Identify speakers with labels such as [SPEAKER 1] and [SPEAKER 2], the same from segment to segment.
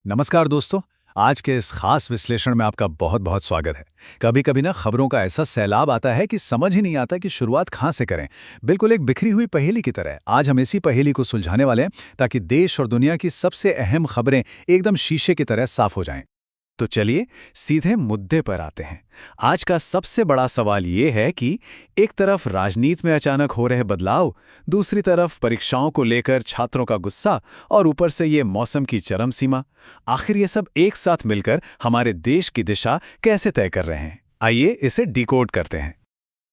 [SPEAKER 1] नमस्कार दोस्तों। आज के इस खास विश्लेषण में आपका बहुत बहुत स्वागत है। कभी कभी ना खबरों का ऐसा सैलाब आता है कि समझ ही नहीं आता कि शुरुआत कहाँ से करें। बिल्कुल एक बिखरी हुई पहेली की तरह आज हम इसी पहेली को सुलझाने वाले हैं, ताकि देश और दुनिया की सबसे अहम खबरें एकदम शीशे की तरह साफ हो जाएं। तो चलिए सीधे मुद्दे पर आते हैं। आज का सबसे बड़ा सवाल ये है कि एक तरफ राजनीति में अचानक हो रहे बदलाव, दूसरी तरफ परीक्षाओं को लेकर छात्रों का गुस्सा, और ऊपर से ये मौसम की चरम सीमा। आखिर ये सब एक साथ मिलकर हमारे देश की दिशा कैसे तय कर रहे हैं? आइए इसे डिकोड करते हैं।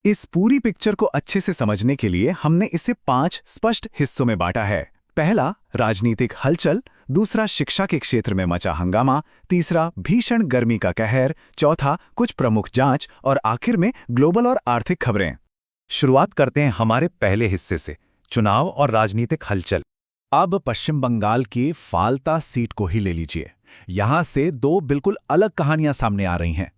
[SPEAKER 1] इस पूरी पिक्चर को अच्छे से समझने के लिए हमने इसे 5 स्पष्ट हिस्सों में बांटा है। पहला, राजनीतिक हलचल। दूसरा, शिक्षा के क्षेत्र में मचा हंगामा। तीसरा, भीषण गर्मी का कहर। चौथा, कुछ प्रमुख जांच। और आखिर में ग्लोबल और आर्थिक खबरें। शुरुआत करते हैं हमारे पहले हिस्से से, चुनाव और राजनीतिक हलचल। अब पश्चिम बंगाल की फाल्ता सीट को ही ले लीजिए। यहां से दो बिल्कुल अलग कहानियां सामने आ रही हैं।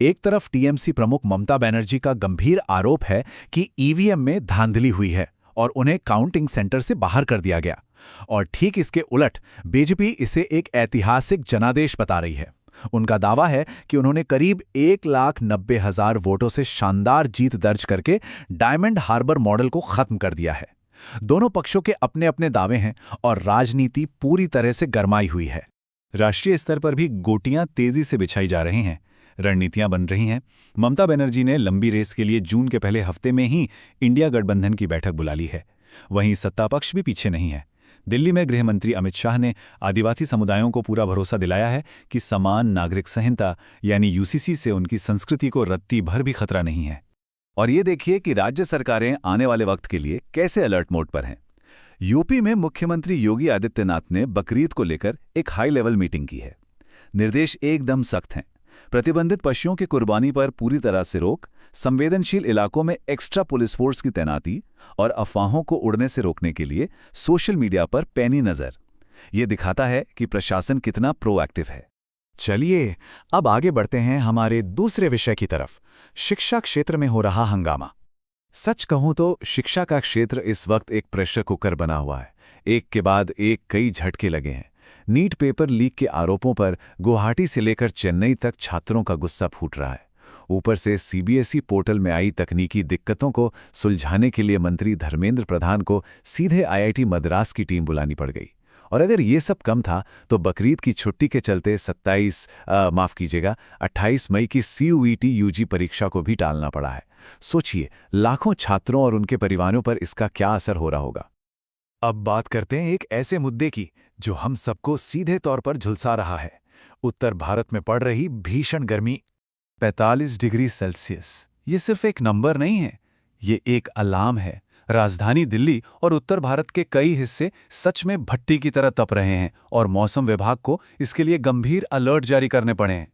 [SPEAKER 1] एक तरफ टीएमसी प्रमुख ममता बनर्जी का गंभीर आरोप है कि ईवीएम में धांधली हुई है और उन्हें काउंटिंग सेंटर से बाहर कर दिया गया। और ठीक इसके उलट बीजेपी इसे एक ऐतिहासिक जनादेश बता रही है। उनका दावा है कि उन्होंने करीब 1,90,000 वोटों से शानदार जीत दर्ज करके डायमंड हार्बर मॉडल को खत्म कर दिया है। दोनों पक्षों के अपने अपने दावे हैं और राजनीति पूरी तरह से गरमाई हुई है। राष्ट्रीय स्तर पर भी गोटियां तेजी से बिछाई जा रही हैं, रणनीतियां बन रही हैं। ममता बनर्जी ने लंबी रेस के लिए जून के पहले हफ्ते में ही इंडिया गठबंधन की बैठक बुला ली है। वहीं सत्ता पक्ष भी पीछे नहीं है। दिल्ली में गृह मंत्री अमित शाह ने आदिवासी समुदायों को पूरा भरोसा दिलाया है कि समान नागरिक संहिता यानी यूसीसी से उनकी संस्कृति को रत्ती भर भी खतरा नहीं है। और ये देखिए कि राज्य सरकारें आने वाले वक्त के लिए कैसे अलर्ट मोड पर हैं। यूपी में मुख्यमंत्री योगी आदित्यनाथ ने बकरीद को लेकर एक हाई लेवल मीटिंग की है। निर्देश एकदम सख्त हैं। प्रतिबंधित पशुओं की कुर्बानी पर पूरी तरह से रोक, संवेदनशील इलाकों में एक्स्ट्रा पुलिस फोर्स की तैनाती और अफवाहों को उड़ने से रोकने के लिए सोशल मीडिया पर पैनी नजर। ये दिखाता है कि प्रशासन कितना प्रोएक्टिव है। चलिए अब आगे बढ़ते हैं हमारे दूसरे विषय की तरफ, शिक्षा क्षेत्र में हो रहा हंगामा। सच कहूं तो शिक्षा का क्षेत्र इस वक्त एक प्रेशर कुकर बना हुआ है। एक के बाद एक कई झटके लगे हैं। नीट पेपर लीक के आरोपों पर गुवाहाटी से लेकर चेन्नई तक छात्रों का गुस्सा फूट रहा है। ऊपर से सीबीएसई पोर्टल में आई तकनीकी दिक्कतों को सुलझाने के लिए मंत्री धर्मेंद्र प्रधान को सीधे आईआईटी मद्रास की टीम बुलानी पड़ गई। और अगर ये सब कम था तो बकरीद की छुट्टी के चलते 28 मई की सीयूईटी यूजी परीक्षा को भी टालना पड़ा है। सोचिए, लाखों छात्रों और उनके परिवारों पर इसका क्या असर हो रहा होगा। अब बात करते हैं एक ऐसे मुद्दे की जो हम सबको सीधे तौर पर झुलसा रहा है। उत्तर भारत में पड़ रही भीषण गर्मी। 45 डिग्री सेल्सियस ये सिर्फ एक नंबर नहीं है, ये एक अलार्म है। राजधानी दिल्ली और उत्तर भारत के कई हिस्से सच में भट्टी की तरह तप रहे हैं और मौसम विभाग को इसके लिए गंभीर अलर्ट जारी करने पड़े हैं।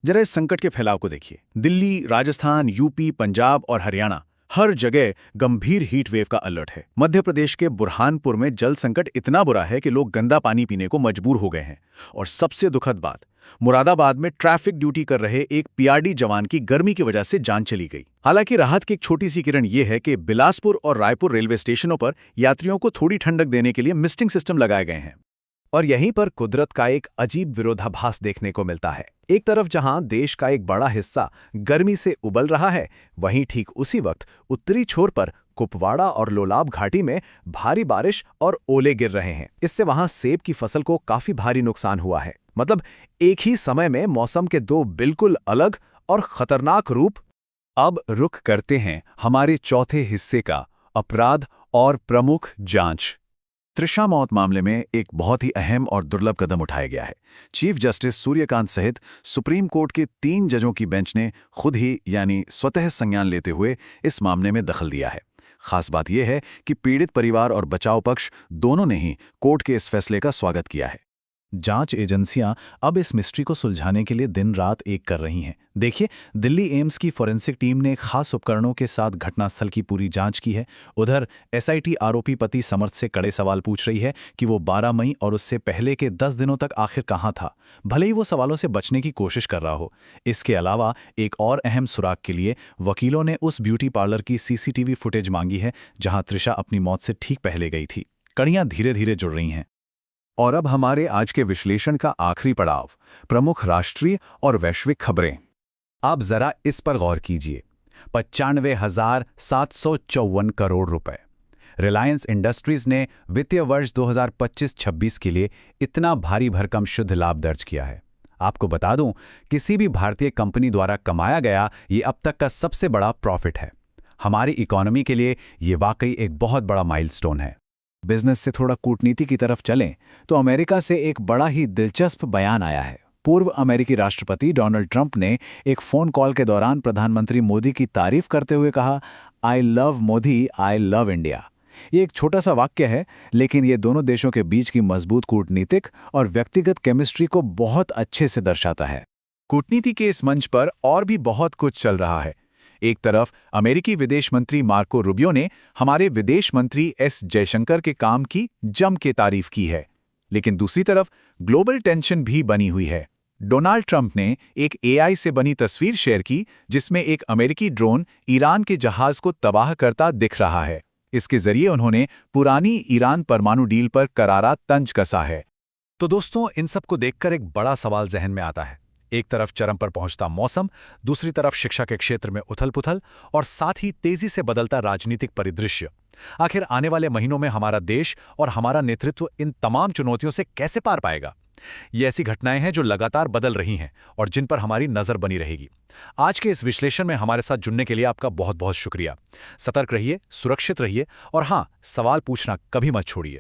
[SPEAKER 1] जरा इस संकट के फैलाव को देखिए। दिल्ली, राजस्थान, यूपी, पंजाब और हरियाणा, हर जगह गंभीर हीट वेव का अलर्ट है। मध्य प्रदेश के बुरहानपुर में जल संकट इतना बुरा है कि लोग गंदा पानी पीने को मजबूर हो गए हैं। और सबसे दुखद बात, मुरादाबाद में ट्रैफिक ड्यूटी कर रहे एक पीआरडी जवान की गर्मी की वजह से जान चली गई। हालांकि राहत की एक छोटी सी किरण यह है कि बिलासपुर और रायपुर रेलवे स्टेशनों पर यात्रियों को थोड़ी ठंडक देने के लिए मिस्टिंग सिस्टम लगाए गए हैं। और यहीं पर कुदरत का एक अजीब विरोधाभास देखने को मिलता है। एक तरफ जहां देश का एक बड़ा हिस्सा गर्मी से उबल रहा है, वहीं ठीक उसी वक्त उत्तरी छोर पर कुपवाड़ा और लोलाब घाटी में भारी बारिश और ओले गिर रहे हैं। इससे वहां सेब की फसल को काफी भारी नुकसान हुआ है। मतलब एक ही समय में मौसम के दो बिल्कुल अलग और खतरनाक रूप। अब रुख करते हैं हमारे चौथे हिस्से का, अपराध और प्रमुख जांच। त्रिशा मौत मामले में एक बहुत ही अहम और दुर्लभ कदम उठाया गया है। चीफ जस्टिस सूर्यकांत सहित सुप्रीम कोर्ट के 3 जजों की बेंच ने खुद ही यानी स्वतः संज्ञान लेते हुए इस मामले में दखल दिया है। खास बात यह है कि पीड़ित परिवार और बचाव पक्ष दोनों ने ही कोर्ट के इस फैसले का स्वागत किया है। जांच एजेंसियां अब इस मिस्ट्री को सुलझाने के लिए दिन रात एक कर रही हैं। देखिए, दिल्ली एम्स की फॉरेंसिक टीम ने खास उपकरणों के साथ घटनास्थल की पूरी जांच की है। उधर एसआईटी आरोपी पति समर्थ से कड़े सवाल पूछ रही है कि वो 12 मई और उससे पहले के 10 दिनों तक आखिर कहां था, भले ही वो सवालों से बचने की कोशिश कर रहा हो। इसके अलावा एक और अहम सुराग के लिए वकीलों ने उस ब्यूटी पार्लर की सीसीटीवी फुटेज मांगी है जहां त्रिशा अपनी मौत से ठीक पहले गई थी। कड़ियां धीरे धीरे जुड़ रही हैं। और अब हमारे आज के विश्लेषण का आखिरी पड़ाव, प्रमुख राष्ट्रीय और वैश्विक खबरें। आप जरा इस पर गौर कीजिए। 95,754 करोड़ रुपए। रिलायंस इंडस्ट्रीज ने वित्तीय वर्ष 2025-26 के लिए इतना भारी भरकम शुद्ध लाभ दर्ज किया है। आपको बता दूं, किसी भी भारतीय कंपनी द्वारा कमाया गया ये अब तक का सबसे बड़ा प्रॉफिट है। हमारी इकोनॉमी के लिए ये वाकई एक बहुत बड़ा माइलस्टोन है। बिजनेस से थोड़ा कूटनीति की तरफ चलें तो अमेरिका से एक बड़ा ही दिलचस्प बयान आया है। पूर्व अमेरिकी राष्ट्रपति डोनाल्ड ट्रंप ने एक फोन कॉल के दौरान प्रधानमंत्री मोदी की तारीफ करते हुए कहा, I love Modi, I love India. ये एक छोटा सा वाक्य है, लेकिन ये दोनों देशों के बीच की मजबूत कूटनीतिक और व्यक्तिगत केमिस्ट्री को बहुत अच्छे से दर्शाता है। कूटनीति के इस मंच पर और भी बहुत कुछ चल रहा है। एक तरफ अमेरिकी विदेश मंत्री मार्को रूबियो ने हमारे विदेश मंत्री एस जयशंकर के काम की जम के तारीफ की है, लेकिन दूसरी तरफ ग्लोबल टेंशन भी बनी हुई है। डोनाल्ड ट्रंप ने एक एआई से बनी तस्वीर शेयर की जिसमें एक अमेरिकी ड्रोन ईरान के जहाज को तबाह करता दिख रहा है। इसके जरिए उन्होंने पुरानी ईरान परमाणु डील पर करारा तंज कसा है। तो दोस्तों, इन सब को देखकर एक बड़ा सवाल जहन में आता है। एक तरफ चरम पर पहुंचता मौसम, दूसरी तरफ शिक्षा के क्षेत्र में उथल-पुथल और साथ ही तेजी से बदलता राजनीतिक परिदृश्य। आखिर आने वाले महीनों में हमारा देश और हमारा नेतृत्व इन तमाम चुनौतियों से कैसे पार पाएगा? ये ऐसी घटनाएं हैं जो लगातार बदल रही हैं और जिन पर हमारी नजर बनी रहेगी। आज के इस विश्लेषण में हमारे साथ जुड़ने के लिए आपका बहुत बहुत शुक्रिया। सतर्क रहिए, सुरक्षित रहिए और हाँ, सवाल पूछना कभी मत छोड़िए।